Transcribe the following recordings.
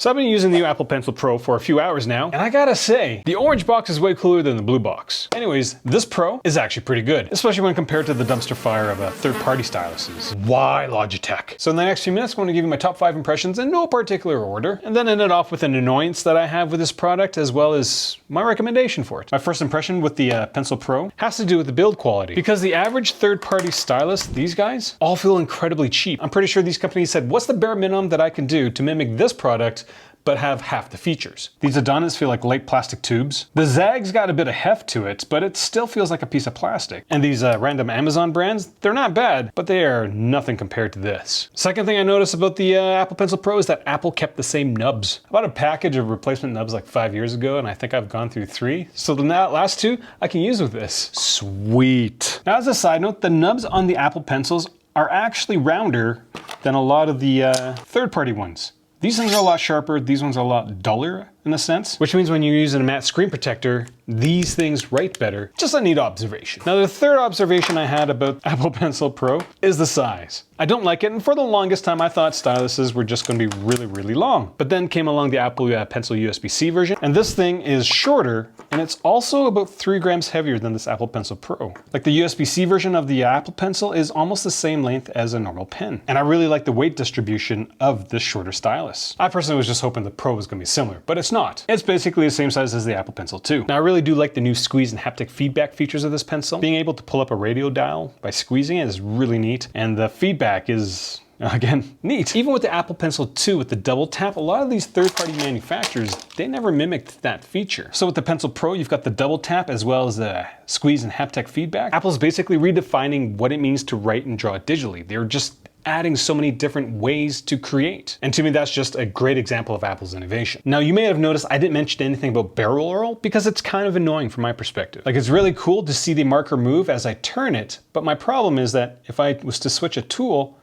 So I've been using the new Apple Pencil Pro for a few hours now, and I gotta say, the orange box is way cooler than the blue box. Anyways, this Pro is actually pretty good, especially when compared to the dumpster fire of third-party styluses. Why Logitech? So in the next few minutes, I'm going to give you my top 5 impressions in no particular order, and then end it off with an annoyance that I have with this product, as well as my recommendation for it. My first impression with the Pencil Pro has to do with the build quality, because the average third-party stylus, these guys, all feel incredibly cheap. I'm pretty sure these companies said, what's the bare minimum that I can do to mimic this product but have half the features? These Adonis feel like light plastic tubes. The Zag's got a bit of heft to it, but it still feels like a piece of plastic. And these random Amazon brands, they're not bad, but they are nothing compared to this. Second thing I noticed about the Apple Pencil Pro is that Apple kept the same nubs. I bought a package of replacement nubs like 5 years ago, and I think I've gone through 3. So the last 2 I can use with this. Sweet. Now as a side note, the nubs on the Apple Pencils are actually rounder than a lot of the third-party ones. These things are a lot sharper, these ones are a lot duller in a sense, which means when you're using a matte screen protector, these things write better. Just a neat observation. Now the third observation I had about Apple Pencil Pro is the size. I don't like it, and for the longest time I thought styluses were just going to be really, really long. But then came along the Apple Pencil USB-C version, and this thing is shorter, and it's also about 3 grams heavier than this Apple Pencil Pro. Like the USB-C version of the Apple Pencil is almost the same length as a normal pen. And I really like the weight distribution of this shorter stylus. I personally was just hoping the Pro was going to be similar, but it's not. It's basically the same size as the Apple Pencil 2. Now I really do like the new squeeze and haptic feedback features of this pencil. Being able to pull up a radio dial by squeezing it is really neat, and the feedback is, again, neat. Even with the Apple Pencil 2 with the double tap, a lot of these third-party manufacturers, they never mimicked that feature. So with the Pencil Pro, you've got the double tap as well as the squeeze and haptic feedback. Apple's basically redefining what it means to write and draw digitally. They're just adding so many different ways to create. And to me, that's just a great example of Apple's innovation. Now, you may have noticed I didn't mention anything about barrel roll because it's kind of annoying from my perspective. Like, it's really cool to see the marker move as I turn it, but my problem is that if I was to switch a tool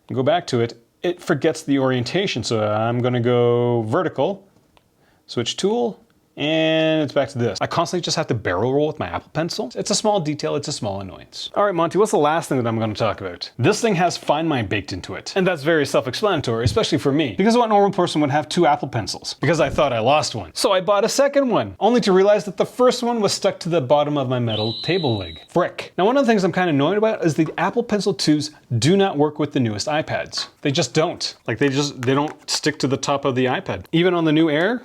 and go back to it, it forgets the orientation. So I'm gonna go vertical, switch tool, and it's back to this. I constantly just have to barrel roll with my Apple Pencil. It's a small detail, it's a small annoyance. All right, Monty, what's the last thing that I'm gonna talk about? This thing has Find My baked into it. And that's very self-explanatory, especially for me, because what normal person would have 2 Apple Pencils? Because I thought I lost one. So I bought a second one, only to realize that the first one was stuck to the bottom of my metal table leg. Frick. Now, one of the things I'm kind of annoyed about is the Apple Pencil 2s do not work with the newest iPads. They just don't. Like, they don't stick to the top of the iPad. Even on the new Air,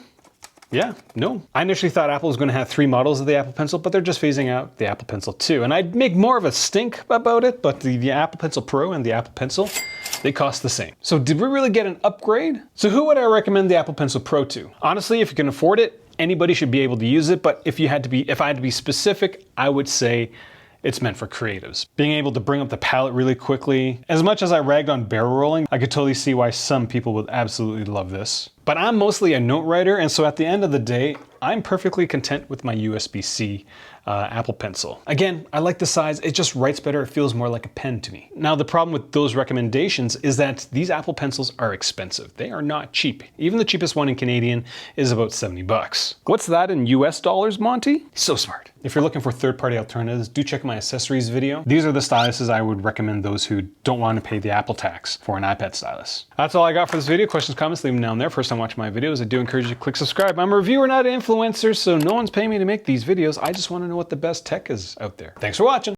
yeah, no. I initially thought Apple was going to have 3 models of the Apple Pencil, but they're just phasing out the Apple Pencil 2. And I'd make more of a stink about it, but the Apple Pencil Pro and the Apple Pencil, they cost the same. So did we really get an upgrade? So who would I recommend the Apple Pencil Pro to? Honestly, if you can afford it, anybody should be able to use it. But if I had to be specific, I would say it's meant for creatives. Being able to bring up the palette really quickly. As much as I ragged on barrel rolling, I could totally see why some people would absolutely love this. But I'm mostly a note writer, and so at the end of the day, I'm perfectly content with my USB-C Apple Pencil. Again, I like the size, it just writes better, it feels more like a pen to me. Now the problem with those recommendations is that these Apple Pencils are expensive. They are not cheap. Even the cheapest one in Canadian is about 70 bucks. What's that in US dollars, Monty? So smart. If you're looking for third-party alternatives, do check my accessories video. These are the styluses I would recommend those who don't want to pay the Apple tax for an iPad stylus. That's all I got for this video. Questions, comments, leave them down there. First time watching my videos, I do encourage you to click subscribe. I'm a reviewer, not an influencer, so no one's paying me to make these videos. I just want to know what the best tech is out there. Thanks for watching.